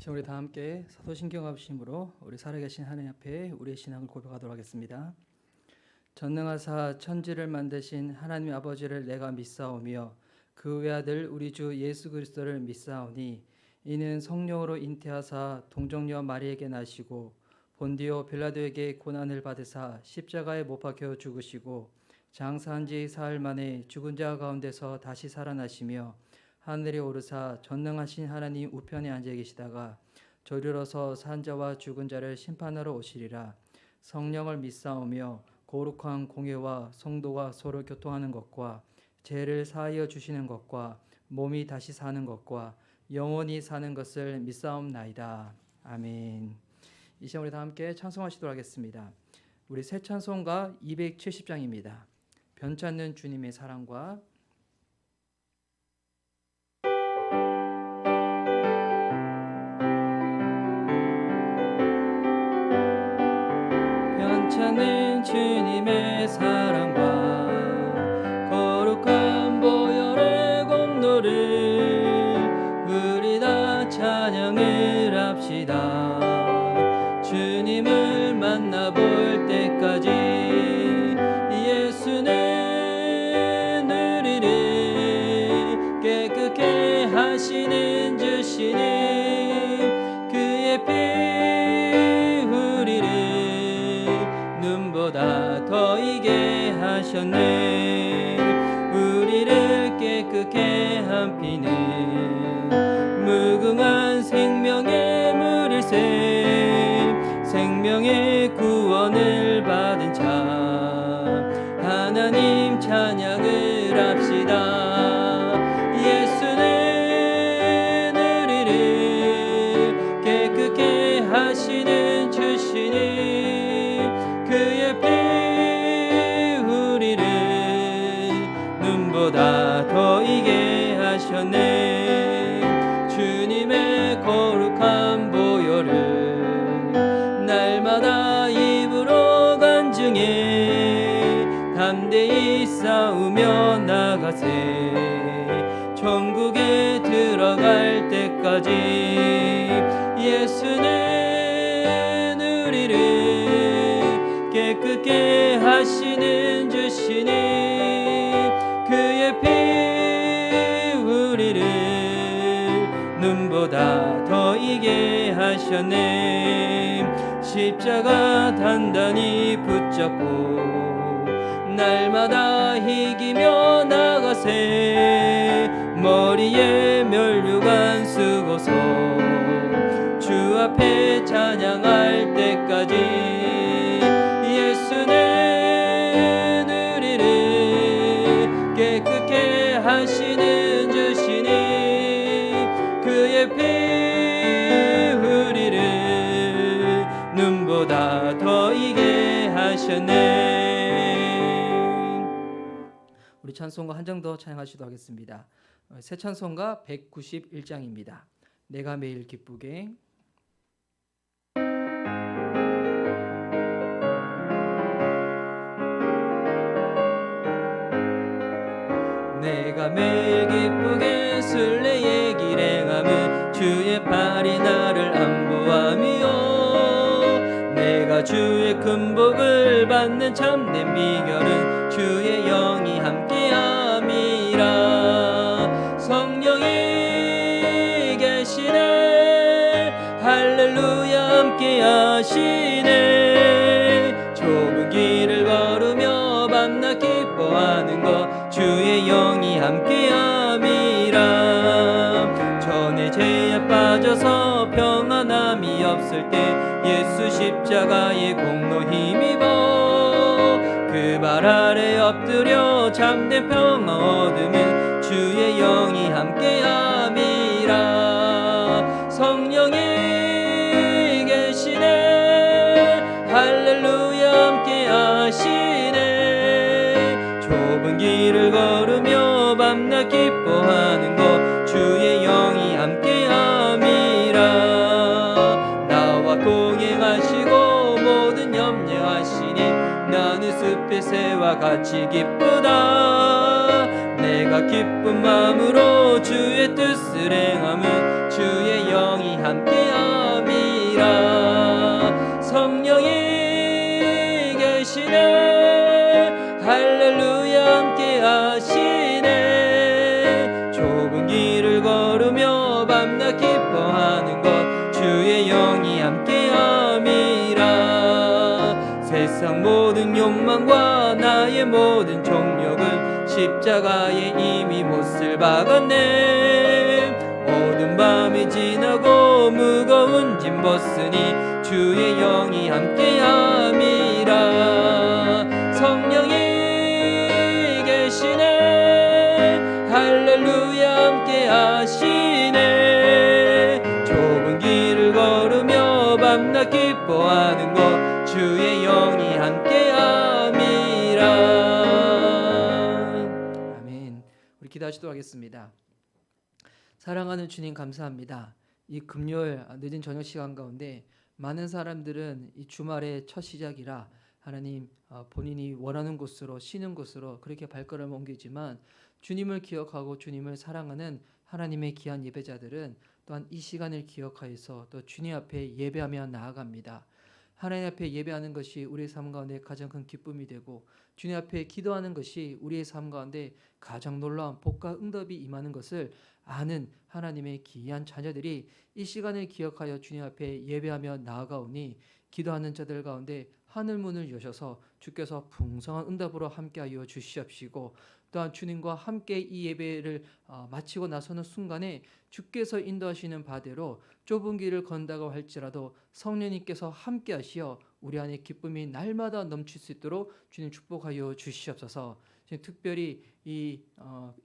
우리 다 함께 사도신경 합심으로 우리 살아계신 하나님 앞에 우리의 신앙을 고백하도록 하겠습니다. 전능하사 천지를 만드신 하나님 아버지를 내가 믿사오며 그 외아들 우리 주 예수 그리스도를 믿사오니 이는 성령으로 잉태하사 동정녀 마리에게 나시고 본디오 빌라도에게 고난을 받으사 십자가에 못 박혀 죽으시고 장사한 지 사흘 만에 죽은 자 가운데서 다시 살아나시며 하늘에 오르사 전능하신 하나님 우편에 앉아 계시다가 저리로서 산 자와 죽은 자를 심판하러 오시리라. 성령을 믿사오며 거룩한 공예와 성도가 서로 교통하는 것과 죄를 사하여 주시는 것과 몸이 다시 사는 것과 영원히 사는 것을 믿사옵나이다. 아멘. 이 시간 우리 다 함께 찬송하시도록 하겠습니다. 우리 새 찬송가 270장입니다. 변찮는 주님의 사랑과 변찮는 주님의 사랑과 거룩한 보혈의 공로를 우리 다 찬양을 합시다. 주님을 만나볼 때까지 예수는 우리를 깨끗게 하시는 주시니 그의 피 우리를 눈보다 더 이게 하셨네. 우리를 깨끗게 한 피는 무궁한 생명의 물일세. 생명의 구원을 받은 자 하나님 찬양을 합시다. 예수는 우리를 깨끗게 하시는 주시니 그의 피 우리를 눈보다 더 이게 하셨네. 주님의 거룩한 보혈을 날마다 입으로 간증해 담대히 싸우며 나가세. 천국에 들어갈 때까지 예수는 우리를 깨끗게 하시는 주시니 그의 피 우리를 눈보다 더 이게 하셨네. 십자가 단단히 붙잡고 날마다 이기며 나가세. 머리에 면류관 쓰고서 주 앞에 찬양할 때까지 예수는 우리를 깨끗게 하시는 주시니 그의 피 우리를 눈보다 더 이게 하셨네. 우리 찬송가 한 장 더 찬양하시도록 하겠습니다. 새 찬송가 191장입니다. 내가 매일 기쁘게. 내가 매일 기쁘게 순례의 길 행함은 주의 팔이 나를 안보하며 내가 주의 큰 복을 받는 참된 비결은 주의 영이 함께함이라. 성령이 계시네. 할렐루야 함께하시네. 좁은 길을 걸으며 밤낮 기뻐하는 것 주의 영이 함께함이라. 전에 죄에 빠져서 평안함이 없을 때 예수 십자가의 공로 힘입어 그 발 아래 엎드려 참된 평화 얻으면 주의 영이 함께함이라. 성령이 계시네. 할렐루야 함께하시네. 좁은 길을 걸으며 밤낮 기뻐하는 것 주의 영이 함께함이라. 나와 동행하시고 모든 염려하시니 나는 숲의 새와 같이 기쁘다. 내가 기쁜 마음으로 주의 뜻을 행함은 주의 영이 함께하시니 욕망과 나의 모든 정욕은 십자가에 이미 못을 박았네. 어두운 밤이 지나고 무거운 짐 벗으니 주의 영이 함께함이라. 성령이 계시네. 할렐루야 함께하시네. 좁은 길을 걸으며 밤낮 기뻐하는 것 주의 영이 함께함이라. 아멘. 우리 기도하시도록 하겠습니다. 사랑하는 주님 감사합니다. 이 금요일 늦은 저녁 시간 가운데 많은 사람들은 이 주말의 첫 시작이라 하나님 본인이 원하는 곳으로 쉬는 곳으로 그렇게 발걸음을 옮기지만 주님을 기억하고 주님을 사랑하는 하나님의 귀한 예배자들은 또한 이 시간을 기억하여서 또 주님 앞에 예배하며 나아갑니다. 하나님 앞에 예배하는 것이 우리의 삶 가운데 가장 큰 기쁨이 되고 주님 앞에 기도하는 것이 우리의 삶 가운데 가장 놀라운 복과 응답이 임하는 것을 아는 하나님의 귀한 자녀들이 이 시간을 기억하여 주님 앞에 예배하며 나아가오니 기도하는 자들 가운데 하늘문을 여셔서 주께서 풍성한 응답으로 함께하여 주시옵시고 또한 주님과 함께 이 예배를 마치고 나서는 순간에 주께서 인도하시는 바대로 좁은 길을 건다고 할지라도 성령님께서 함께 하시어 우리 안에 기쁨이 날마다 넘칠 수 있도록 주님 축복하여 주시옵소서. 특별히 이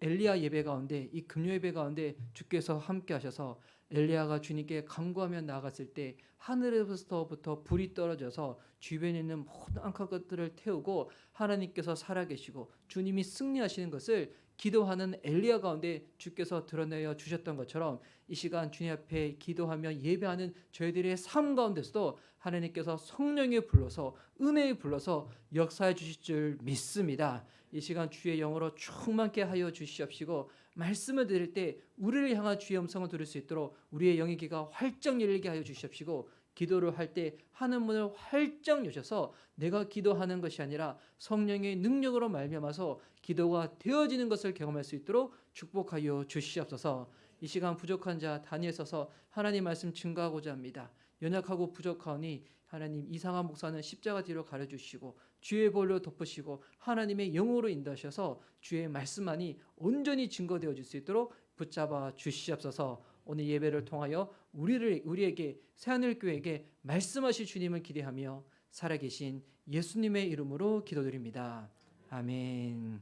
엘리야 예배 가운데 이 금요 예배 가운데 주께서 함께 하셔서 엘리야가 주님께 간구하며 나아갔을 때 하늘에서부터 불이 떨어져서 주변에 있는 모든 악한 것들을 태우고 하나님께서 살아계시고 주님이 승리하시는 것을 기도하는 엘리야 가운데 주께서 드러내어 주셨던 것처럼 이 시간 주님 앞에 기도하며 예배하는 저희들의 삶 가운데서도 하나님께서 성령에 불러서 은혜에 불러서 역사해 주실 줄 믿습니다. 이 시간 주의 영으로 충만케 하여 주시옵시고 말씀을 드릴 때 우리를 향한 주의 음성을 들을 수 있도록 우리의 영의 귀가 활짝 열리게 하여 주시옵시고 기도를 할 때 하늘 문을 활짝 여셔서 내가 기도하는 것이 아니라 성령의 능력으로 말미암아서 기도가 되어지는 것을 경험할 수 있도록 축복하여 주시옵소서. 이 시간 부족한 자 단위에 서서 하나님 말씀 증거하고자 합니다. 연약하고 부족하오니 하나님 이상한 목사는 십자가 뒤로 가려주시고 주의 볼로 덮으시고 하나님의 영으로 인도하셔서 주의 말씀만이 온전히 증거되어질 수 있도록 붙잡아 주시옵소서. 오늘 예배를 통하여 우리에게 새하늘교회에게 말씀하실 주님을 기대하며 살아계신 예수님의 이름으로 기도드립니다. 아멘.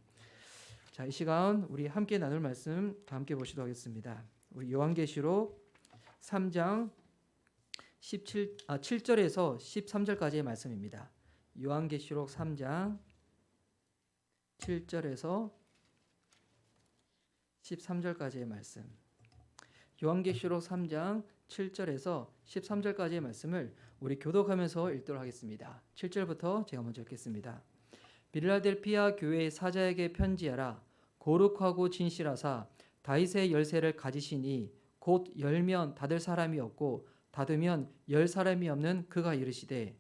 자, 이 시간 우리 함께 나눌 말씀 다 함께 보시도록 하겠습니다. 우리 요한계시록 3장 7절에서 13절까지의 말씀입니다. 요한계시록 3장 7절에서 13절까지의 말씀. 요한계시록 3장 7절에서 13절까지의 말씀을 우리 교독하면서 읽도록 하겠습니다. 7절부터 제가 먼저 읽겠습니다. 빌라델피아 교회의 사자에게 편지하라. 거룩하고 진실하사 다윗의 열쇠를 가지시니 곧 열면 닫을 사람이 없고 닫으면 열 사람이 없는 그가 이르시되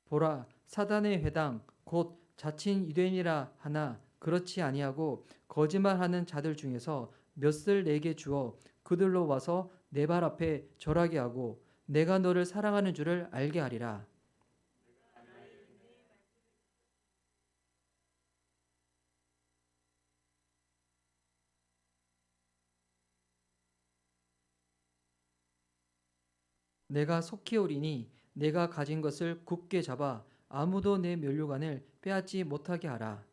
보라 사단의 회당 곧 자칭 유대인이라 하나 그렇지 아니하고 거짓말하는 자들 중에서 몇을 내게 주어 그들로 와서 내 발 앞에 절하게 하고 내가 너를 사랑하는 줄을 알게 하리라. 내가 속히 오리니 내가 가진 것을 굳게 잡아 아무도 내 면류관을 빼앗지 못하게 하라.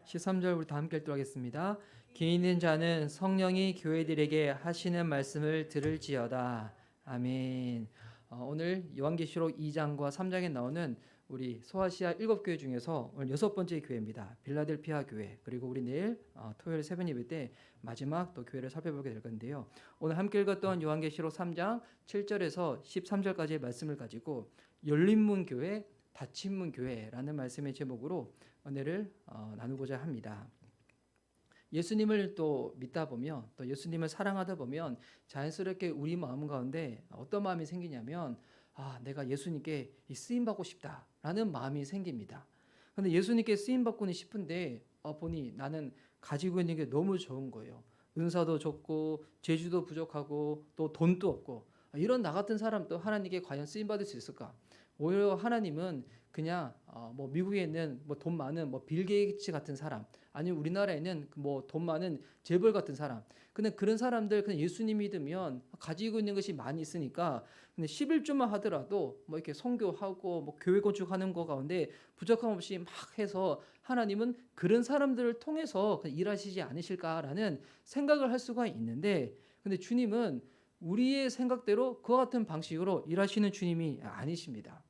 시 13절 우리 다 함께 읽도록 하겠습니다. 기 있는 자는 성령이 교회들에게 하시는 말씀을 들을지어다. 아멘. 오늘 요한계시록 2장과 3장에 나오는 우리 소아시아 7교회 중에서 오늘 6번째 교회입니다. 빌라델피아 교회. 그리고 우리 내일 토요일 새벽 예배 때 마지막 또 교회를 살펴보게 될 건데요. 오늘 함께 읽었던 요한계시록 3장 7절에서 13절까지의 말씀을 가지고 열린문 교회, 닫힌 문 교회라는 말씀의 제목으로 은혜를 나누고자 합니다. 예수님을 또 믿다 보면, 또 예수님을 사랑하다 보면 자연스럽게 우리 마음 가운데 어떤 마음이 생기냐면, 내가 예수님께 쓰임 받고 싶다라는 마음이 생깁니다. 그런데 예수님께 쓰임 받고는 싶은데 보니 나는 가지고 있는 게 너무 적은 거예요. 은사도 적고 재주도 부족하고 또 돈도 없고, 이런 나 같은 사람도 하나님께 과연 쓰임 받을 수 있을까? 오히려 하나님은 그냥 미국에 있는 돈 많은 빌 게이츠 같은 사람, 아니면 우리나라에는 돈 많은 재벌 같은 사람, 근데 그런 사람들 그냥 예수님 믿으면 가지고 있는 것이 많이 있으니까 근데 11조만 하더라도 이렇게 선교하고 교회 건축하는 거 가운데 부족함 없이 막 해서 하나님은 그런 사람들을 통해서 일하시지 않으실까라는 생각을 할 수가 있는데, 근데 주님은 우리의 생각대로 그와 같은 방식으로 일하시는 주님이 아니십니다.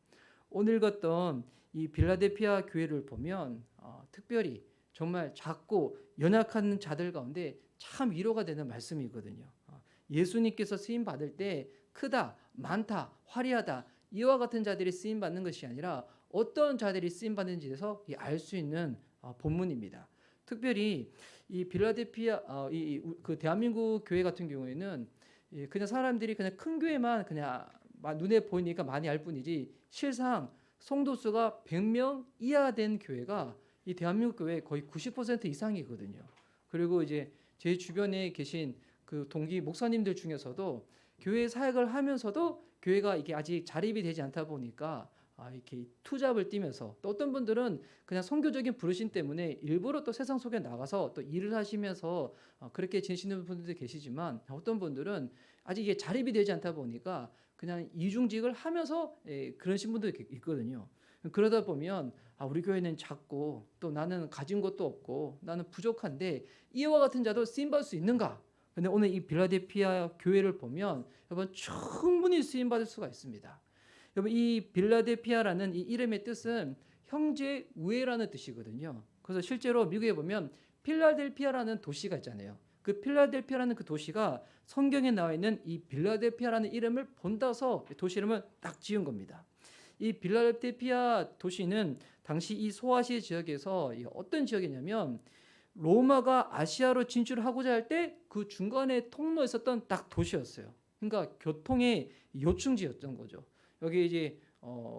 오늘 읽었던 이 빌라델피아 교회를 보면 특별히 정말 작고 연약한 자들 가운데 참 위로가 되는 말씀이거든요. 예수님께서 쓰임 받을 때 크다, 많다, 화려하다 이와 같은 자들이 쓰임 받는 것이 아니라 어떤 자들이 쓰임 받는지에 대해서 알 수 있는 본문입니다. 특별히 이 빌라델피아 그 대한민국 교회 같은 경우에는 그냥 사람들이 그냥 큰 교회만 그냥 눈에 보이니까 많이 알 뿐이지 실상 성도 수가 100명 이하 된 교회가 이 대한민국 교회 거의 90% 이상이거든요. 그리고 이제 제 주변에 계신 그 동기 목사님들 중에서도 교회 사역을 하면서도 교회가 이게 아직 자립이 되지 않다 보니까 이렇게 투잡을 뛰면서, 또 어떤 분들은 그냥 선교적인 부르심 때문에 일부러 또 세상 속에 나가서 또 일을 하시면서 그렇게 지내시는 분들도 계시지만, 어떤 분들은 아직 이게 자립이 되지 않다 보니까 그냥 이중직을 하면서 그러신 분들도 있거든요. 그러다 보면 우리 교회는 작고 또 나는 가진 것도 없고 나는 부족한데 이와 같은 자도 쓰임받을 수 있는가? 근데 오늘 이 빌라델피아 교회를 보면 여러분 충분히 쓰임받을 수가 있습니다. 여러분 이 빌라델피아라는 이 이름의 뜻은 형제 우애라는 뜻이거든요. 그래서 실제로 미국에 보면 필라델피아라는 도시가 있잖아요. 그 필라델피아라는 그 도시가 성경에 나와 있는 이 빌라델피아라는 이름을 본따서 도시 이름을 딱 지은 겁니다. 이 빌라델피아 도시는 당시 이 소아시아 지역에서 어떤 지역이냐면 로마가 아시아로 진출하고자 할 때 그 중간에 통로에 있었던 딱 도시였어요. 그러니까 교통의 요충지였던 거죠. 여기 이제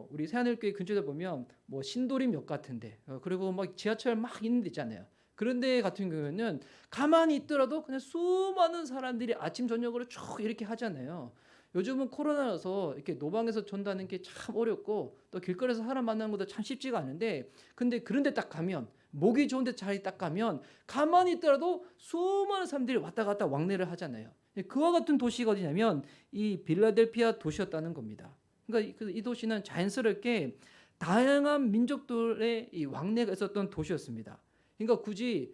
우리 새하늘교회 근처에 보면 신도림역 같은데, 그리고 지하철 막 있는 데 있잖아요. 그런 데 같은 경우에는 가만히 있더라도 그냥 수많은 사람들이 아침 저녁으로 쭉 이렇게 하잖아요. 요즘은 코로나라서 이렇게 노방에서 전다는 게 참 어렵고 또 길거리에서 사람 만나는 것도 참 쉽지가 않은데, 근데 그런 데 딱 가면, 목이 좋은 데 자리 딱 가면 가만히 있더라도 수많은 사람들이 왔다 갔다 왕래를 하잖아요. 그와 같은 도시가 어디냐면 이 빌라델피아 도시였다는 겁니다. 그러니까 이 도시는 자연스럽게 다양한 민족들의 이 왕래가 있었던 도시였습니다. 그러니까 굳이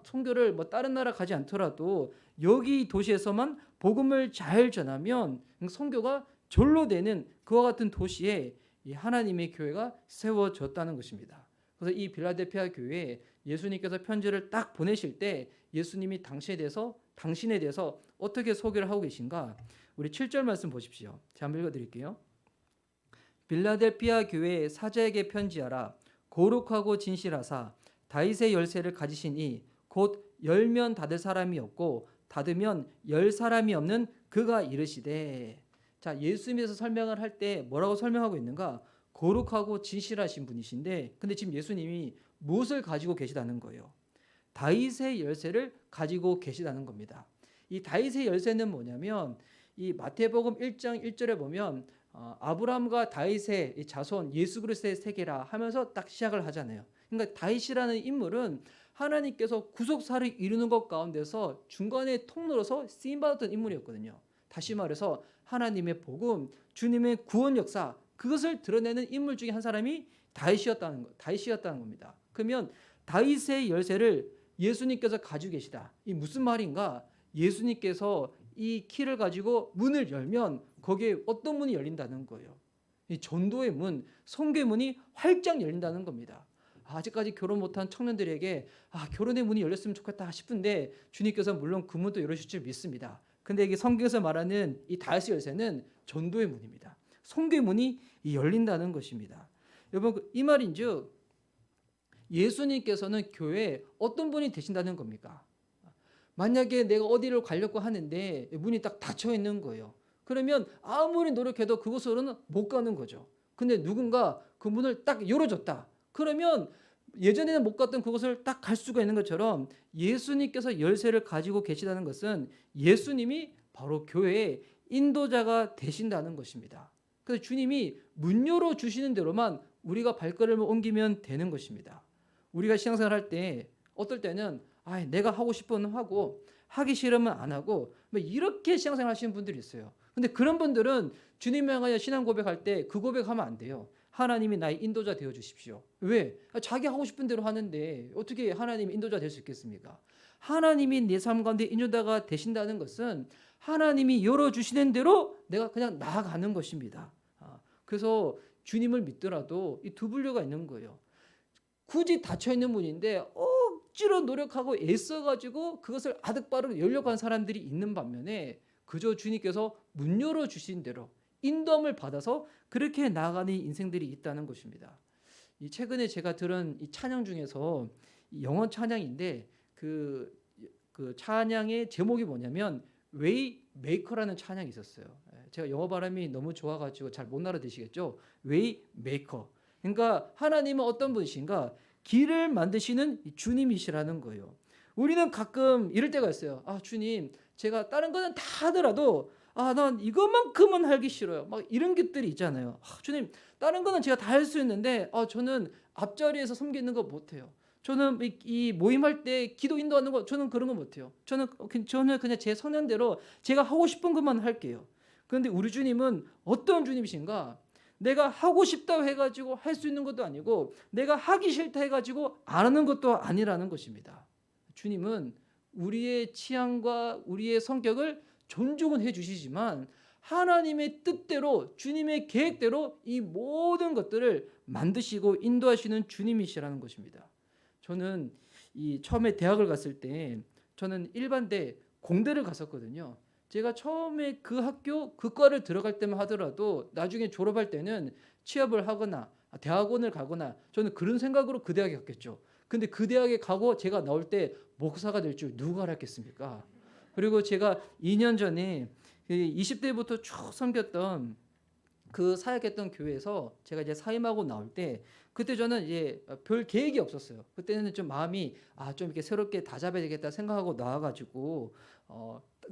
선교를 다른 나라 가지 않더라도 여기 도시에서만 복음을 잘 전하면 선교가 절로 되는 그와 같은 도시에 이 하나님의 교회가 세워졌다는 것입니다. 그래서 이 빌라델피아 교회에 예수님께서 편지를 딱 보내실 때 예수님이 당신에 대해서 어떻게 소개를 하고 계신가? 우리 7절 말씀 보십시오. 제가 한번 읽어드릴게요. 빌라델피아 교회 사자에게 편지하라. 거룩하고 진실하사 다윗의 열쇠를 가지신 이 곧 열면 닫을 사람이 없고 닫으면 열 사람이 없는 그가 이르시되. 자, 예수님에서 설명을 할 때 뭐라고 설명하고 있는가? 거룩하고 진실하신 분이신데, 근데 지금 예수님이 무엇을 가지고 계시다는 거예요? 다윗의 열쇠를 가지고 계시다는 겁니다. 이 다윗의 열쇠는 뭐냐면 이 마태복음 1장 1절에 보면 아브라함과 다윗의 이 자손 예수 그리스도의 세계라 하면서 딱 시작을 하잖아요. 그러니까 다윗이라는 인물은 하나님께서 구속사를 이루는 것 가운데서 중간에 통로로서 쓰임받았던 인물이었거든요. 다시 말해서 하나님의 복음, 주님의 구원 역사, 그것을 드러내는 인물 중에 한 사람이 다윗이었다는 겁니다. 그러면 다윗의 열쇠를 예수님께서 가지고 계시다. 이 무슨 말인가? 예수님께서 이 키를 가지고 문을 열면 거기에 어떤 문이 열린다는 거예요. 이 전도의 문, 선교의 문이 활짝 열린다는 겁니다. 아직까지 결혼 못한 청년들에게 결혼의 문이 열렸으면 좋겠다 싶은데 주님께서 물론 그 문도 열으실 줄 믿습니다. 근데 이게 성경에서 말하는 이 다윗의 열쇠는 전도의 문입니다. 선교의 문이 열린다는 것입니다. 여러분 이 말인즉 예수님께서는 교회에 어떤 분이 되신다는 겁니까? 만약에 내가 어디를 가려고 하는데 문이 딱 닫혀 있는 거예요. 그러면 아무리 노력해도 그곳으로는 못 가는 거죠. 근데 누군가 그 문을 딱 열어줬다. 그러면 예전에는 못 갔던 그곳을 딱 갈 수가 있는 것처럼 예수님께서 열쇠를 가지고 계시다는 것은 예수님이 바로 교회의 인도자가 되신다는 것입니다. 그래서 주님이 문 열어 주시는 대로만 우리가 발걸음을 옮기면 되는 것입니다. 우리가 신앙생활 할 때 어떨 때는 내가 하고 싶은 하고 하기 싫으면 안 하고 뭐 이렇게 신앙생활 하시는 분들이 있어요. 근데 그런 분들은 주님을 향하여 신앙 고백할 때 그 고백하면 안 돼요. 하나님이 나의 인도자 되어 주십시오. 왜? 자기 하고 싶은 대로 하는데 어떻게 하나님이 인도자 될 수 있겠습니까? 하나님이 내 삶 가운데 인도자가 되신다는 것은 하나님이 열어주시는 대로 내가 그냥 나아가는 것입니다. 그래서 주님을 믿더라도 이 두 분류가 있는 거예요. 굳이 닫혀있는 문인데 억지로 노력하고 애써가지고 그것을 아득바르게 열려고 하는 사람들이 있는 반면에 그저 주님께서 문 열어주신 대로 인도함을 받아서 그렇게 나아가는 인생들이 있다는 것입니다. 이 최근에 제가 들은 이 찬양 중에서 이 영어 찬양인데 그 찬양의 제목이 뭐냐면 웨이 메이커라는 찬양이 있었어요. 제가 영어 발음이 너무 좋아가지고 잘 못 알아듣시겠죠? 웨이 메이커. 그러니까 하나님은 어떤 분이신가? 길을 만드시는 주님이시라는 거예요. 우리는 가끔 이럴 때가 있어요. 주님, 제가 다른 거는 다 하더라도 난 이것만큼은 하기 싫어요. 막 이런 것들이 있잖아요. 주님, 다른 거는 제가 다 할 수 있는데 저는 앞자리에서 섬기는 거 못해요. 저는 이 모임할 때 기도 인도하는 거 저는 그런 거 못해요. 저는 그냥 제 성향대로 제가 하고 싶은 것만 할게요. 그런데 우리 주님은 어떤 주님이신가? 내가 하고 싶다고 해가지고 할 수 있는 것도 아니고 내가 하기 싫다 해가지고 안 하는 것도 아니라는 것입니다. 주님은 우리의 취향과 우리의 성격을 존중은 해주시지만 하나님의 뜻대로 주님의 계획대로 이 모든 것들을 만드시고 인도하시는 주님이시라는 것입니다. 저는 처음에 대학을 갔을 때 저는 일반대 공대를 갔었거든요. 제가 처음에 그 학교 그 과를 들어갈 때만 하더라도 나중에 졸업할 때는 취업을 하거나 대학원을 가거나 저는 그런 생각으로 그 대학에 갔겠죠. 근데 그 대학에 가고 제가 나올 때 목사가 될 줄 누가 알았겠습니까? 그리고 제가 2년 전에 20대부터 쭉 섬겼던 그 사역했던 교회에서 제가 이제 사임하고 나올 때 그때 저는 이제 별 계획이 없었어요. 그때는 좀 마음이 좀 이렇게 새롭게 다잡아야 되겠다 생각하고 나와가지고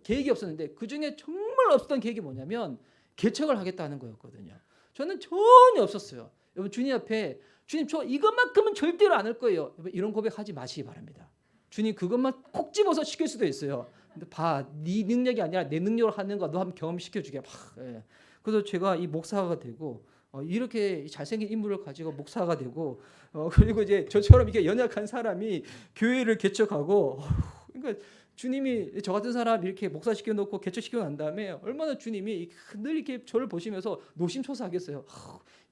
계획이 없었는데 그 중에 정말 없었던 계획이 뭐냐면 개척을 하겠다는 거였거든요. 저는 전혀 없었어요. 여러분 주님 앞에 주님 저 이것만큼은 절대로 안 할 거예요. 여러분 이런 고백하지 마시기 바랍니다. 주님 그것만 콕 집어서 시킬 수도 있어요. 근데 네 능력이 아니라 내 능력으로 하는 거 너 한번 경험시켜주게. 예. 그래서 제가 이 목사가 되고 이렇게 잘생긴 인물을 가지고 목사가 되고 그리고 이제 저처럼 이렇게 연약한 사람이 교회를 개척하고 그러니까 주님이 저 같은 사람 이렇게 목사시켜 놓고 개척시켜 난 다음에 얼마나 주님이 늘 이렇게 저를 보시면서 노심초사하겠어요.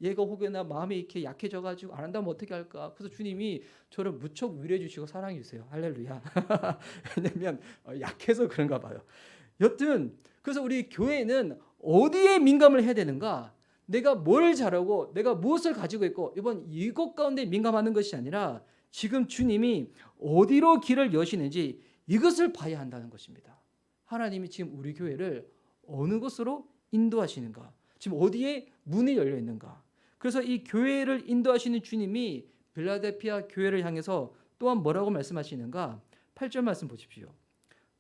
얘가 혹여나 마음이 이렇게 약해져 가지고 안 한다면 어떻게 할까? 그래서 주님이 저를 무척 위로해 주시고 사랑해 주세요. 할렐루야. 왜냐면 약해서 그런가 봐요. 여튼 그래서 우리 교회는 어디에 민감을 해야 되는가? 내가 뭘 잘하고 내가 무엇을 가지고 있고 이번 이것 가운데 민감하는 것이 아니라 지금 주님이 어디로 길을 여시는지 이것을 봐야 한다는 것입니다. 하나님이 지금 우리 교회를 어느 곳으로 인도하시는가? 지금 어디에 문이 열려 있는가? 그래서 이 교회를 인도하시는 주님이 빌라델피아 교회를 향해서 또한 뭐라고 말씀하시는가? 8절 말씀 보십시오.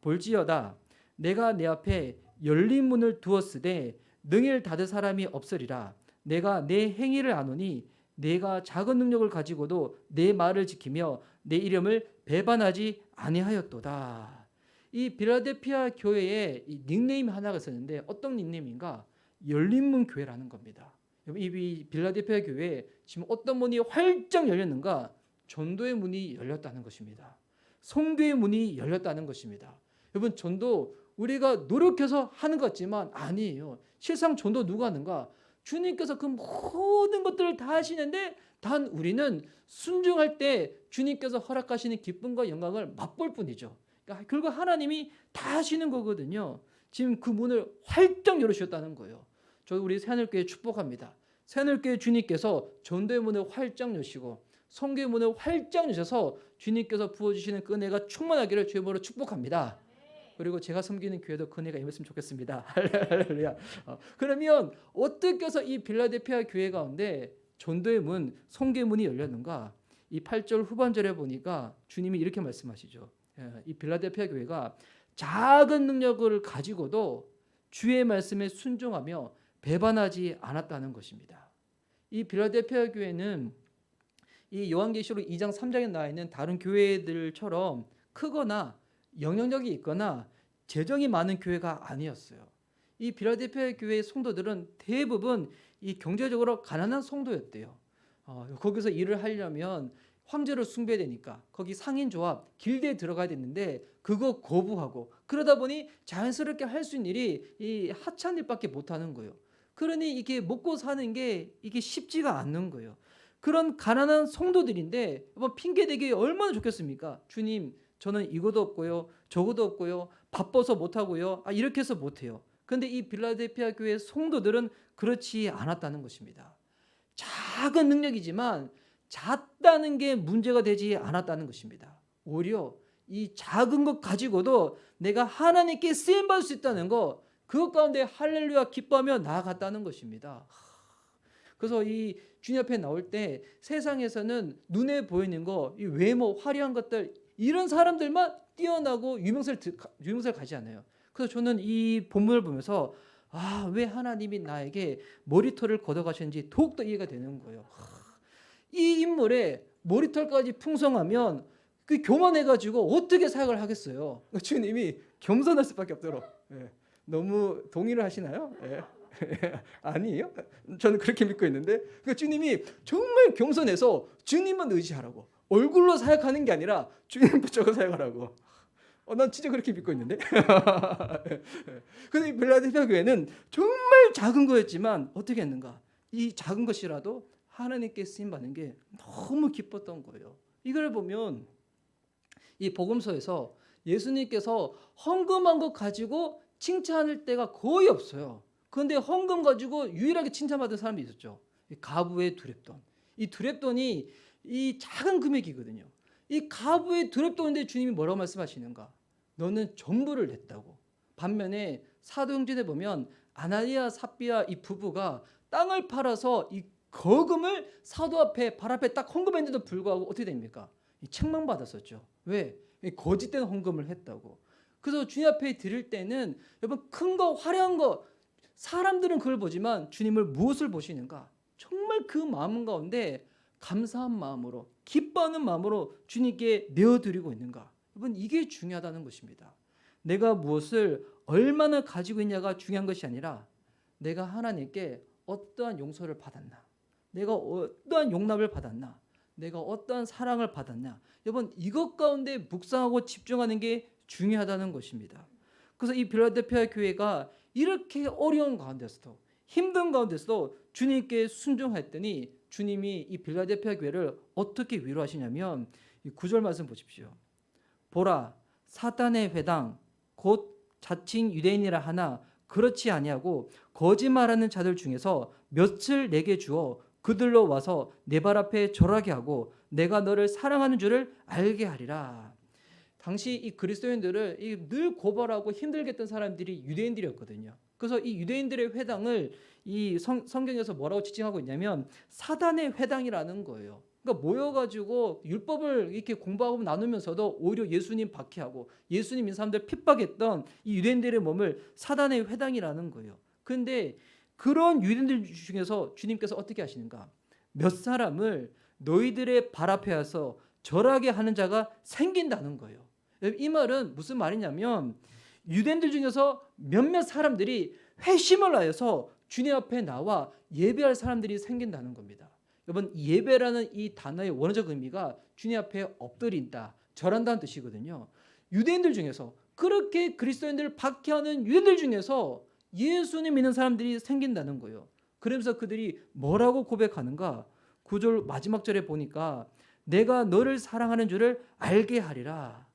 볼지어다 내가 내 앞에 열린 문을 두었으되 능히를 닫을 사람이 없으리라. 내가 내 행위를 아노니 내가 작은 능력을 가지고도 내 말을 지키며 내 이름을 배반하지 아니하였도다. 이 빌라델피아 교회에 이 닉네임 하나가 있었는데 어떤 닉네임인가? 열린문 교회라는 겁니다. 이 빌라델피아 교회에 지금 어떤 문이 활짝 열렸는가? 전도의 문이 열렸다는 것입니다. 성도의 문이 열렸다는 것입니다. 여러분 전도 우리가 노력해서 하는 것 같지만 아니에요. 실상 전도 누가 하는가? 주님께서 그 모든 것들을 다 하시는데 단 우리는 순종할 때 주님께서 허락하시는 기쁨과 영광을 맛볼 뿐이죠. 그러니까 결국 하나님이 다 하시는 거거든요. 지금 그 문을 활짝 열어주셨다는 거예요. 저 우리 새하늘교회 축복합니다. 새늘교회 주님께서 전도의 문을 활짝 여시고 성교의 문을 활짝 여셔서 주님께서 부어주시는 그 은혜가 충만하기를 주의 이름으로 축복합니다. 그리고 제가 섬기는 교회도 그 은혜가 임했으면 좋겠습니다. 할렐루야. 그러면 어떻게 해서 이 빌라델피아 교회 가운데 전도의 문, 성교의 문이 열렸는가? 이 8절 후반절에 보니까 주님이 이렇게 말씀하시죠. 이 빌라델피아 교회가 작은 능력을 가지고도 주의 말씀에 순종하며 배반하지 않았다는 것입니다. 이 빌라델피아 교회는 이 요한계시록 2장 3장에 나와 있는 다른 교회들처럼 크거나 영향력이 있거나 재정이 많은 교회가 아니었어요. 이 빌라델피아 교회의 성도들은 대부분 이 경제적으로 가난한 성도였대요. 거기서 일을 하려면 황제를 숭배해야 되니까 거기 상인조합 길드에 들어가야 되는데 그거 거부하고 그러다 보니 자연스럽게 할 수 있는 일이 이 하찮은 일밖에 못하는 거예요. 그러니 이게 먹고 사는 게 이게 쉽지가 않는 거예요. 그런 가난한 성도들인데 핑계대기 얼마나 좋겠습니까? 주님, 저는 이것도 없고요, 저것도 없고요, 바빠서 못하고요, 이렇게 해서 못해요. 그런데 이 빌라델피아 교회 성도들은 그렇지 않았다는 것입니다. 작은 능력이지만 작다는 게 문제가 되지 않았다는 것입니다. 오히려 이 작은 것 가지고도 내가 하나님께 쓰임받을 수 있다는 거, 그것 가운데 할렐루야 기뻐하며 나아갔다는 것입니다. 그래서 이 주님 앞에 나올 때 세상에서는 눈에 보이는 거, 이 외모, 화려한 것들, 이런 사람들만 뛰어나고 유명세를 가지 않아요. 그래서 저는 이 본문을 보면서 왜 하나님이 나에게 머리털을 걷어가셨는지 더욱더 이해가 되는 거예요. 이 인물의 머리털까지 풍성하면 그 교만해가지고 어떻게 사역을 하겠어요? 주님이 겸손할 수밖에 없도록. 너무 동의를 하시나요? 아니에요? 저는 그렇게 믿고 있는데 주님이 정말 겸손해서 주님만 의지하라고, 얼굴로 사역하는 게 아니라 주님 붙잡고 사역하라고. 난 진짜 그렇게 믿고 있는데. 근데 이 빌라델피아 교회는 정말 작은 거였지만 어떻게 했는가? 이 작은 것이라도 하나님께 쓰임 받는 게 너무 기뻤던 거예요. 이걸 보면 이 복음서에서 예수님께서 헌금한 것 가지고 칭찬할 때가 거의 없어요. 그런데 헌금 가지고 유일하게 칭찬받은 사람이 있었죠. 이 가부의 두렙돈. 이 두렙돈이 이 작은 금액이거든요. 이 가부의 두렙돈인데 주님이 뭐라고 말씀하시는가? 너는 전부를 냈다고. 반면에 사도행전에 보면 아나니아 삽비아 이 부부가 땅을 팔아서 이 거금을 사도 앞에 발 앞에 딱 헌금했는데도 불구하고 어떻게 됩니까? 책망받았었죠. 왜? 거짓된 헌금을 했다고. 그래서 주님 앞에 드릴 때는 여러분 큰 거 화려한 거, 사람들은 그걸 보지만 주님을 무엇을 보시는가? 정말 그 마음 가운데 감사한 마음으로, 기뻐하는 마음으로 주님께 내어드리고 있는가? 여러분 이게 중요하다는 것입니다. 내가 무엇을 얼마나 가지고 있냐가 중요한 것이 아니라 내가 하나님께 어떠한 용서를 받았나, 내가 어떠한 용납을 받았나, 내가 어떠한 사랑을 받았나, 여러분 이것 가운데 묵상하고 집중하는 게 중요하다는 것입니다. 그래서 이 빌라델피아 교회가 이렇게 어려운 가운데서도, 힘든 가운데서도 주님께 순종했더니 주님이 이 빌라델피아 교회를 어떻게 위로하시냐면 이 9절 말씀 보십시오. 보라, 사탄의 회당 곧 자칭 유대인이라 하나 그렇지 아니하고 거짓말하는 자들 중에서 몇을 내게 주어 그들로 와서 내 발 앞에 절하게 하고 내가 너를 사랑하는 줄을 알게 하리라. 당시 이 그리스도인들을 늘 고발하고 힘들게 했던 사람들이 유대인들이었거든요. 그래서 이 유대인들의 회당을 이 성경에서 뭐라고 지칭하고 있냐면 사단의 회당이라는 거예요. 그러니까 모여가지고 율법을 이렇게 공부하고 나누면서도 오히려 예수님 박해하고 예수님 믿는 사람들 핍박했던 이 유대인들의 몸을 사단의 회당이라는 거예요. 그런데 그런 유대인들 중에서 주님께서 어떻게 하시는가? 몇 사람을 너희들의 발 앞에 와서 절하게 하는 자가 생긴다는 거예요. 이 말은 무슨 말이냐면 유대인들 중에서 몇몇 사람들이 회심을 하여서 주님 앞에 나와 예배할 사람들이 생긴다는 겁니다. 여러분 예배라는 이 단어의 원어적 의미가 주님 앞에 엎드린다, 절한다는 뜻이거든요. 유대인들 중에서 그렇게 그리스도인들을 박해하는 유대인들 중에서 예수님 믿는 사람들이 생긴다는 거예요. 그러면서 그들이 뭐라고 고백하는가? 9절 마지막 절에 보니까 내가 너를 사랑하는 줄을 알게 하리라.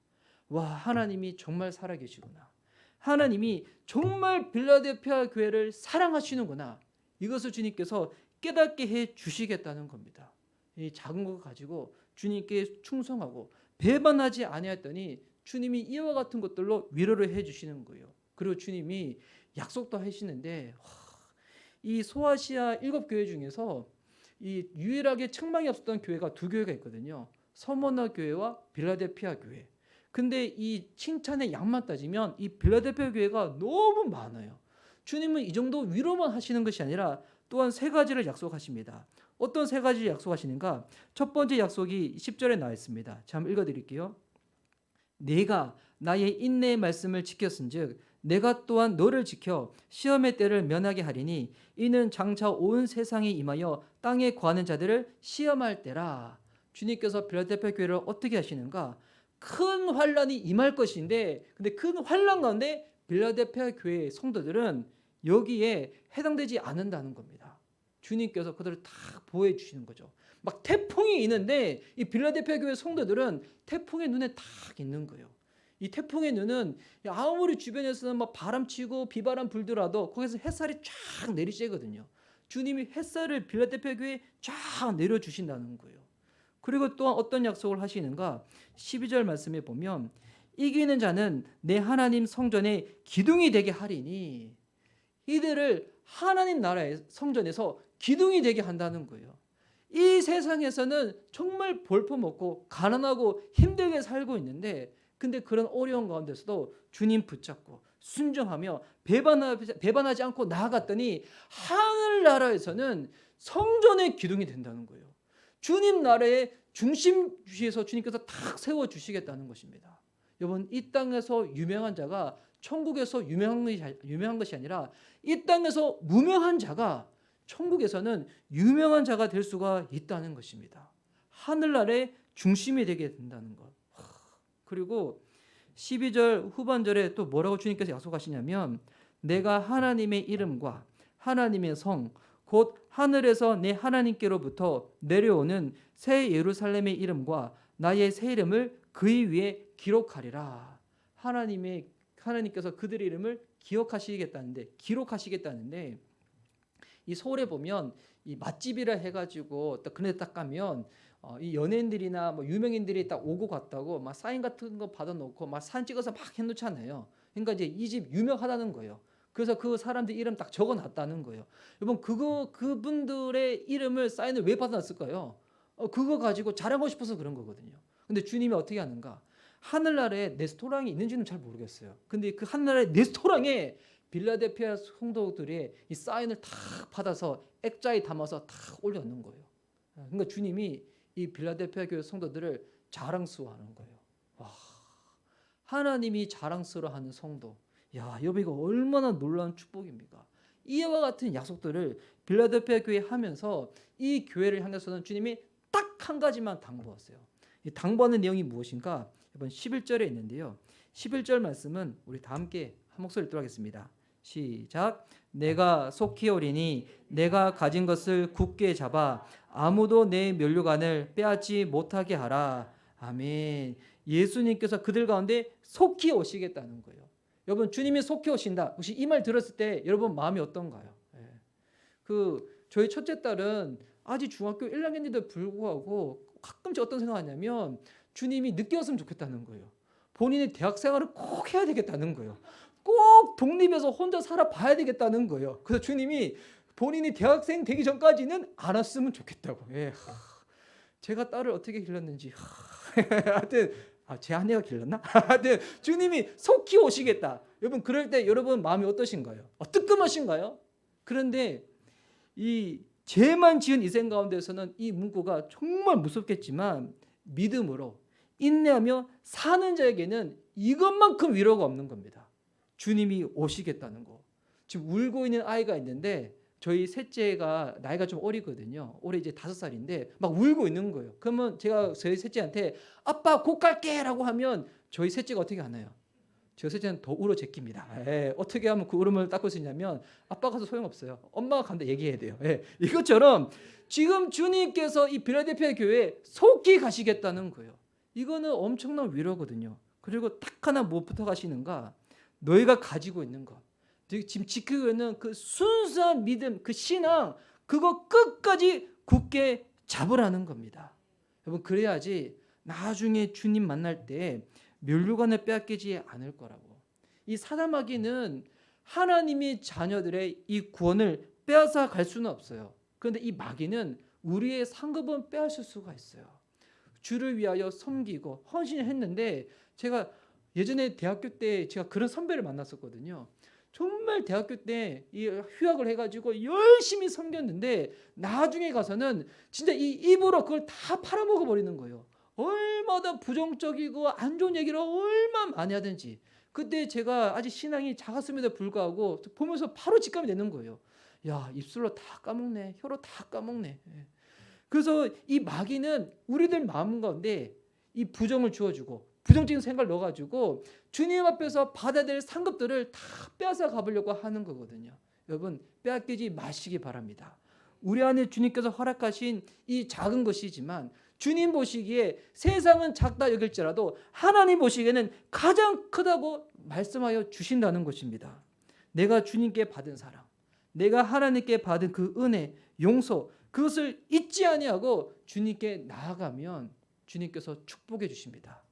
와, 하나님이 정말 살아계시구나. 하나님이 정말 빌라델피아 교회를 사랑하시는구나. 이것을 주님께서 깨닫게 해 주시겠다는 겁니다. 이 작은 것 가지고 주님께 충성하고 배반하지 아니했더니 주님이 이와 같은 것들로 위로를 해 주시는 거예요. 그리고 주님이 약속도 하시는데 이 소아시아 7교회 중에서 이 유일하게 책망이 없었던 교회가 2교회가 있거든요. 서머나 교회와 빌라델피아 교회. 근데 이 칭찬의 양만 따지면 이 빌라델피아 교회가 너무 많아요. 주님은 이 정도 위로만 하시는 것이 아니라 또한 3가지를 약속하십니다. 어떤 3가지를 약속하시는가? 첫 번째 약속이 10절에 나와 있습니다. 제가 한번 읽어드릴게요. 내가 나의 인내의 말씀을 지켰은즉 내가 또한 너를 지켜 시험의 때를 면하게 하리니 이는 장차 온 세상에 임하여 땅에 거하는 자들을 시험할 때라. 주님께서 빌라델피아 교회를 어떻게 하시는가? 큰 환란이 임할 것인데 근데 큰 환란 가운데 빌라델피아 교회 성도들은 여기에 해당되지 않는다는 겁니다. 주님께서 그들을 다 보호해 주시는 거죠. 막 태풍이 있는데 이 빌라델피아 교회 성도들은 태풍의 눈에 딱 있는 거예요. 이 태풍의 눈은 아무리 주변에서는 막 바람 치고 비바람 불더라도 거기서 햇살이 쫙 내리쬐거든요. 주님이 햇살을 빌라델피아 교회에 쫙 내려주신다는 거예요. 그리고 또한 어떤 약속을 하시는가? 12절 말씀에 보면 이기는 자는 내 하나님 성전의 기둥이 되게 하리니 이들을 하나님 나라의 성전에서 기둥이 되게 한다는 거예요. 이 세상에서는 정말 볼품없고 가난하고 힘들게 살고 있는데 근데 그런 어려운 가운데서도 주님 붙잡고 순종하며 배반하지 않고 나아갔더니 하늘나라에서는 성전의 기둥이 된다는 거예요. 주님 나라의 중심지에서 주님께서 탁 세워주시겠다는 것입니다. 여러분 이 땅에서 유명한 자가 천국에서 유명한 것이 아니라 이 땅에서 무명한 자가 천국에서는 유명한 자가 될 수가 있다는 것입니다. 하늘나라의 중심이 되게 된다는 것. 그리고 12절 후반절에 또 뭐라고 주님께서 약속하시냐면 내가 하나님의 이름과 하나님의 성 곧 하늘에서 내 하나님께로부터 내려오는 새 예루살렘의 이름과 나의 새 이름을 그의 위에 기록하리라. 하나님께서 그들의 이름을 기록하시겠다는데 이 서울에 보면 이 맛집이라 해가지고 딱 그네 딱 가면 이 연예인들이나 뭐 유명인들이 딱 오고 갔다고 막 사인 같은 거 받아놓고 막 사진 찍어서 막 해놓잖아요. 그러니까 이제 이 집 유명하다는 거예요. 그래서 그 사람들 이름 딱 적어놨다는 거예요. 여러분 그분들의 이름을 사인을 왜 받아놨을까요? 그거 가지고 자랑하고 싶어서 그런 거거든요. 근데 주님이 어떻게 하는가? 하늘나라에 레스토랑이 있는지는 잘 모르겠어요. 근데 그 하늘나라의 레스토랑에 빌라델피아 성도들의 이 사인을 탁 받아서 액자에 담아서 탁 올려놓는 거예요. 그러니까 주님이 이 빌라델피아 교회 성도들을 자랑스러워하는 거예요. 와, 하나님이 자랑스러워하는 성도. 야, 여러분 이거 얼마나 놀라운 축복입니까? 이와 같은 약속들을 빌라델피아 교회에 하면서 이 교회를 향해서는 주님이 딱 한 가지만 당부하세요. 이 당부하는 내용이 무엇인가? 이번 11절에 있는데요. 11절 말씀은 우리 다 함께 한 목소리 읽도록 하겠습니다. 시작. 내가 속히 오리니 내가 가진 것을 굳게 잡아 아무도 내 면류관을 빼앗지 못하게 하라. 아멘. 예수님께서 그들 가운데 속히 오시겠다는 거예요. 여러분 주님이 속히 오신다. 혹시 이 말 들었을 때 여러분 마음이 어떤가요? 저희 첫째 딸은 아직 중학교 1학년인데도 불구하고 가끔씩 어떤 생각하냐면 주님이 늦게 왔으면 좋겠다는 거예요. 본인의 대학 생활을 꼭 해야 되겠다는 거예요. 꼭 독립해서 혼자 살아봐야 되겠다는 거예요. 그래서 주님이 본인이 대학생 되기 전까지는 안 왔으면 좋겠다고. 제가 딸을 어떻게 길렀는지 하여튼 제 아내가 길렀나? 하여튼 주님이 속히 오시겠다. 여러분 그럴 때 여러분 마음이 어떠신가요? 뜨끔하신가요? 그런데 이 죄만 지은 인생 가운데서는 이 문구가 정말 무섭겠지만 믿음으로 인내하며 사는 자에게는 이것만큼 위로가 없는 겁니다. 주님이 오시겠다는 거. 지금 울고 있는 아이가 있는데 저희 셋째가 나이가 좀 어리거든요. 올해 이제 5살인데 막 울고 있는 거예요. 그러면 제가 저희 셋째한테 아빠 곧 갈게 라고 하면 저희 셋째가 어떻게 하나요? 저희 셋째는 더 울어 제낍니다. 어떻게 하면 그 울음을 닦을 수 있냐면 아빠 가서 소용없어요. 엄마가 간다 얘기해야 돼요. 이것처럼 지금 주님께서 이 빌라델피아 교회에 속히 가시겠다는 거예요. 이거는 엄청난 위로거든요. 그리고 딱 하나 무엇부터 가시는가? 너희가 가지고 있는 것. 지금 지키고 있는 그 순수한 믿음, 그 신앙, 그거 끝까지 굳게 잡으라는 겁니다. 여러분, 그래야지 나중에 주님 만날 때 면류관을 빼앗기지 않을 거라고. 이 사단마귀는 하나님의 자녀들의 이 구원을 빼앗아 갈 수는 없어요. 그런데 이 마귀는 우리의 상급은 빼앗을 수가 있어요. 주를 위하여 섬기고 헌신을 했는데, 제가 예전에 대학교 때 제가 그런 선배를 만났었거든요. 정말 대학교 때 이 휴학을 해가지고 열심히 섬겼는데 나중에 가서는 진짜 이 입으로 그걸 다 팔아먹어 버리는 거예요. 얼마나 부정적이고 안 좋은 얘기를 얼마나 많이 하든지. 그때 제가 아직 신앙이 작았음에도 불구하고 보면서 바로 직감이 되는 거예요. 야, 입술로 다 까먹네, 혀로 다 까먹네. 그래서 이 마귀는 우리들 마음 가운데 이 부정을 주어주고 부정적인 생각을 넣어가지고 주님 앞에서 받아야 될 상급들을 다 빼앗아 가보려고 하는 거거든요. 여러분, 빼앗기지 마시기 바랍니다. 우리 안에 주님께서 허락하신 이 작은 것이지만 주님 보시기에 세상은 작다 여길지라도 하나님 보시기에는 가장 크다고 말씀하여 주신다는 것입니다. 내가 주님께 받은 사랑, 내가 하나님께 받은 그 은혜, 용서, 그것을 잊지 아니하고 주님께 나아가면 주님께서 축복해 주십니다.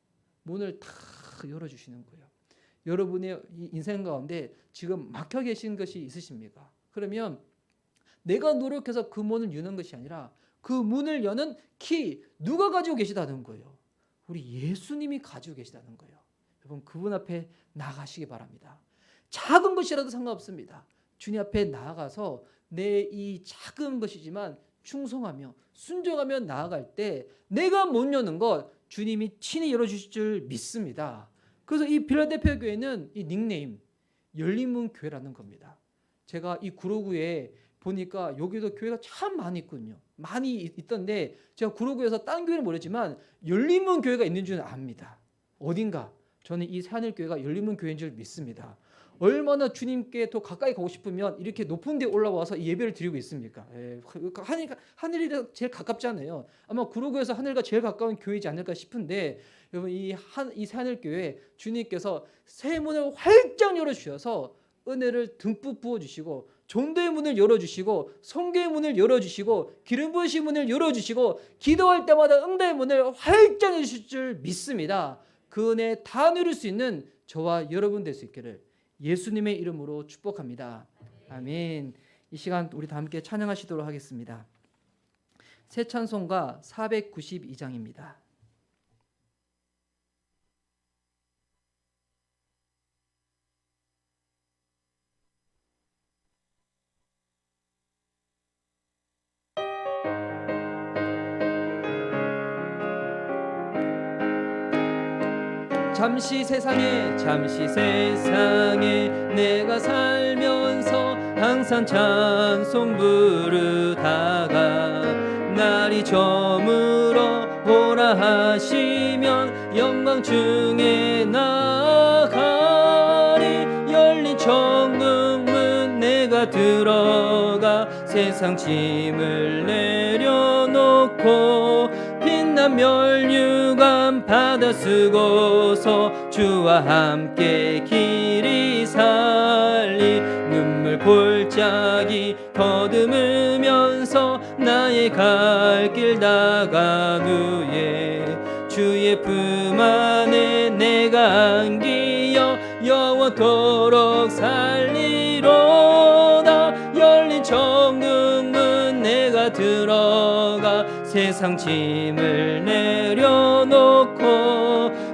문을 다 열어주시는 거예요. 여러분의 인생 가운데 지금 막혀 계신 것이 있으십니까? 그러면 내가 노력해서 그 문을 여는 것이 아니라 그 문을 여는 키, 누가 가지고 계시다는 거예요? 우리 예수님이 가지고 계시다는 거예요. 여러분, 그분 앞에 나가시기 바랍니다. 작은 것이라도 상관없습니다. 주님 앞에 나아가서 내 이 작은 것이지만 충성하며 순종하며 나아갈 때 내가 못 여는 것 주님이 친히 열어주실 줄 믿습니다. 그래서 이 빌라델피아 교회는 이 닉네임 열린문 교회라는 겁니다. 제가 이 구로구에 보니까 여기도 교회가 참 많이 있군요. 많이 있던데 제가 구로구에서 다른 교회는 모르지만 열린문 교회가 있는 줄은 압니다. 어딘가 저는 이 새하늘 교회가 열린문 교회인 줄 믿습니다. 얼마나 주님께 더 가까이 가고 싶으면 이렇게 높은 데 올라와서 예배를 드리고 있습니까? 하늘이 제일 가깝잖아요. 아마 구로구에서 하늘과 제일 가까운 교회이지 않을까 싶은데, 여러분, 이 새하늘 교회 주님께서 새 문을 활짝 열어주셔서 은혜를 듬뿍 부어주시고 전도의 문을 열어주시고 성교의 문을 열어주시고 기름 부으신 문을 열어주시고 기도할 때마다 응답의 문을 활짝 열어주실 줄 믿습니다. 그 은혜 다 누릴 수 있는 저와 여러분 될 수 있기를 예수님의 이름으로 축복합니다. 아멘. 이 시간 우리 다 함께 찬양하시도록 하겠습니다. 새 찬송가 492장입니다. 잠시 세상에 내가 살면서 항상 찬송 부르다가 날이 저물어 오라 하시면 영광 중에 나가리. 열린 천국문 내가 들어가 세상 짐을 내려놓고 빛난 면류관 받아 쓰고서 주와 함께 길이 살리. 눈물 골짜기 더듬으면서 나의 갈 길 나간 후에 주의 품 안에 내가 안기어 영원토록 살리로다. 열린 천국문 내가 들어가 세상 짐을 내려놓고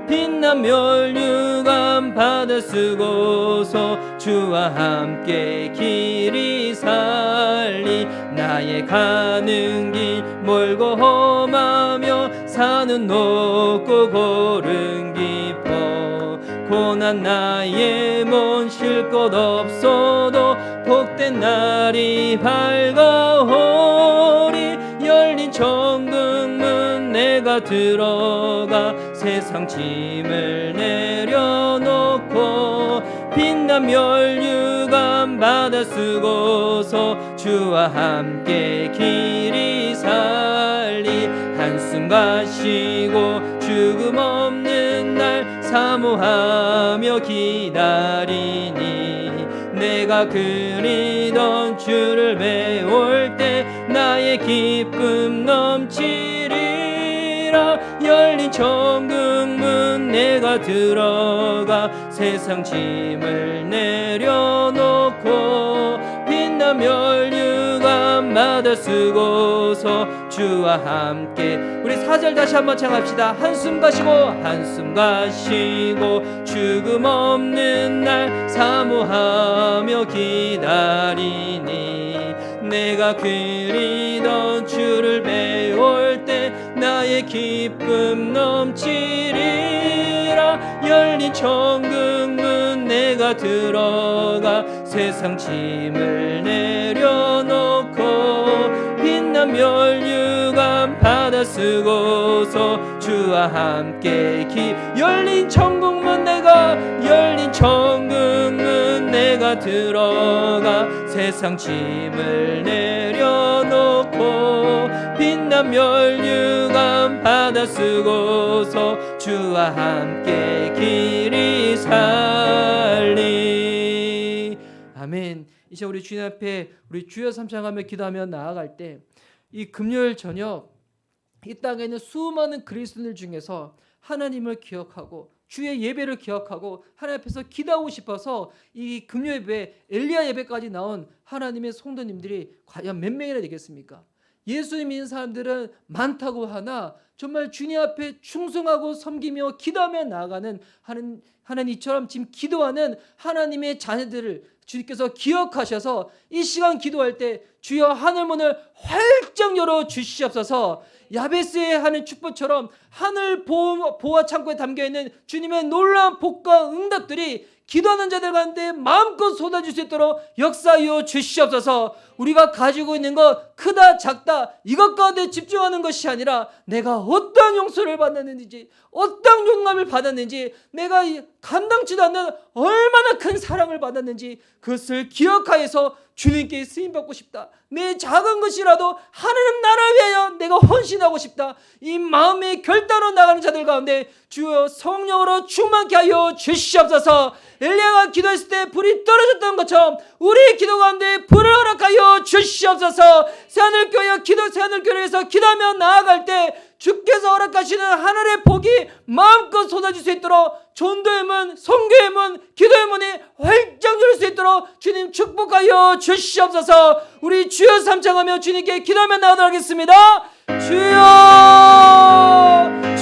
빛난 면류관 받아 쓰고서 주와 함께 길이 살리. 나의 가는 길 멀고 험하며 산은 높고 고른 깊어 고난 나의 몸 쉴 곳 없어도 복된 날이 밝아오리. 열린 천국문 내가 들어가 세상 짐을 내려놓고 빛난 면류관 받아 쓰고서 주와 함께 길이 살리. 한숨 가시고 죽음 없는 날 사모하며 기다리니 내가 그리던 주를 배울 때 나의 기쁨 넘치리라. 열린 천국문 내가 들어가 세상 짐을 내려놓고 빛난 멸류관 받아 쓰고서 주와 함께. 우리 4절 다시 한번唱합시다. 한숨 가시고 한숨 가시고 죽음 없는 날 사모하며 기다리니 내가 그리던 주를 배울 때 나의 기쁨 넘치리라. 열린 천국문 내가 들어가 세상 짐을 내려놓고 빛난 멸류관 받아 쓰고서 주와 함께 열린 천국문 내가 들어가 세상 짐을 내려놓고 빛난 멸류관 받아 쓰고서 주와 함께 길이 살리. 아멘. 이제 우리 주님 앞에 우리 주여 삼창하며 기도하며 나아갈 때 이 금요일 저녁 이 땅에 있는 수많은 그리스도인들 중에서 하나님을 기억하고 주의 예배를 기억하고 하나님 앞에서 기도하고 싶어서 이 금요 예배 엘리야 예배까지 나온 하나님의 성도님들이 과연 몇 명이나 되겠습니까? 예수님 믿는 사람들은 많다고 하나 정말 주님 앞에 충성하고 섬기며 기도하며 나아가는 하나님처럼 지금 기도하는 하나님의 자녀들을 주님께서 기억하셔서 이 시간 기도할 때 주여 하늘문을 활짝 열어 주시옵소서. 야베스에 하는 축복처럼 하늘 보화 창고에 담겨있는 주님의 놀라운 복과 응답들이 기도하는 자들 가운데 마음껏 쏟아질 수 있도록 역사하여 주시옵소서. 우리가 가지고 있는 것 크다 작다 이것 가운데 집중하는 것이 아니라 내가 어떠한 용서를 받았는지 어떠한 용감을 받았는지 내가 감당치도 않는 얼마나 큰 사랑을 받았는지 그것을 기억하여서 주님께 쓰임받고 싶다. 내 작은 것이라도 하나님 나라를 위하여 내가 헌신하고 싶다. 이 마음의 결단으로 나가는 자들 가운데 주여 성령으로 충만케 하여 주시옵소서. 엘리야가 기도했을 때 불이 떨어졌던 것처럼 우리의 기도 가운데 불을 허락하여 주시옵소서. 새하늘교회에서 기도하며 나아갈 때 주께서 허락하시는 하늘의 복이 마음껏 쏟아질 수 있도록 전도의 문, 선교의 문, 기도의 문이 활짝 열릴 수 있도록 주님 축복하여 주시옵소서. 우리 주여 삼창하며 주님께 기도하며 나아가도록 하겠습니다. 주여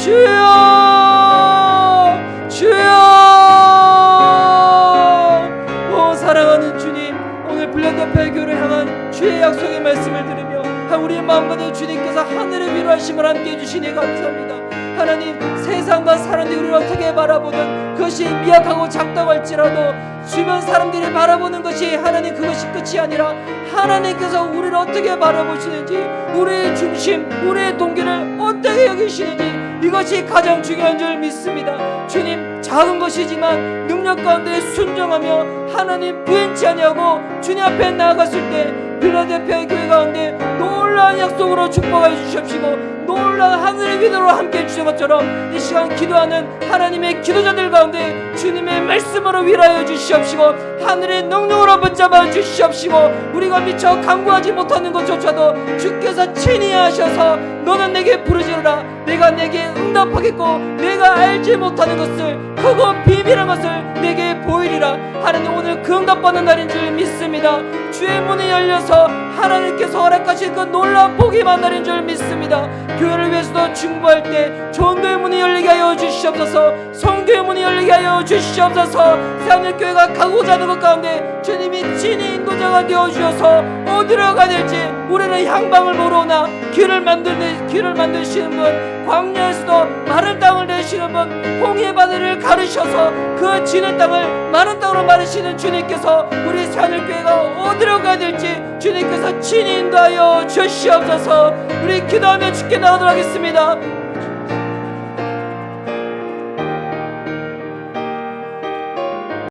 주여 주여. 오 사랑하는 주님, 오늘 빌라델피아 교회를 향한 주의 약속의 말씀을 들으며 우리의 마음가운데 주님께서 하늘의 위로하심을 함께 해주시니 감사합니다. 하나님, 세상과 사람들이 우리를 어떻게 바라보든 그것이 미약하고 작다고 할지라도 주변 사람들이 바라보는 것이 하나님 그것이 끝이 아니라 하나님께서 우리를 어떻게 바라보시는지 우리의 중심, 우리의 동기를 어떻게 여기시는지 이것이 가장 중요한 줄 믿습니다. 주님, 작은 것이지만 능력 가운데 순종하며 하나님 부인치 아니하고 주님 앞에 나아갔을 때 빌라델피아 교회 가운데 놀라운 약속으로 축복하여 주시옵시고 놀라운 하늘의 위로로 함께 해주신 것처럼 이 시간 기도하는 하나님의 기도자들 가운데 주님의 말씀으로 위로하여 주시옵시고 하늘의 능력으로 붙잡아 주시옵시고 우리가 미처 간구하지 못하는 것조차도 주께서 친히 하셔서 너는 내게 부르짖으라 내가 내게 응답하겠고 내가 알지 못하는 것을 크고 비밀한 것을 내게 보이리라. 하나님, 오늘 그 응답받는 날인 줄 믿습니다. 주의 문이 열려서 하나님께서 허락하신 그 놀라운 복이 만나는 줄 믿습니다. 교회를 위해서도 중보할 때 전도의 문이 열리게 하여 주시옵소서. 성교의 문이 열리게 하여 주시옵소서. 새하늘교회가 가고자 하는 것 가운데 주님이 친히 인도자가 되어주셔서 어디로 가야 될지 우리는 향방을 모르나 길을 만드시는 분, 광야에서도 마른 땅을 내시는 분, 홍해 바다를 가르셔서 그 지는 땅을 마른 땅으로 마르시는 주님께서 우리 새하늘교회가 어디로 가야 될지 주님께서 친히 인도하여 주시옵소서. 우리 기도하며 주께 나가도록 하겠습니다.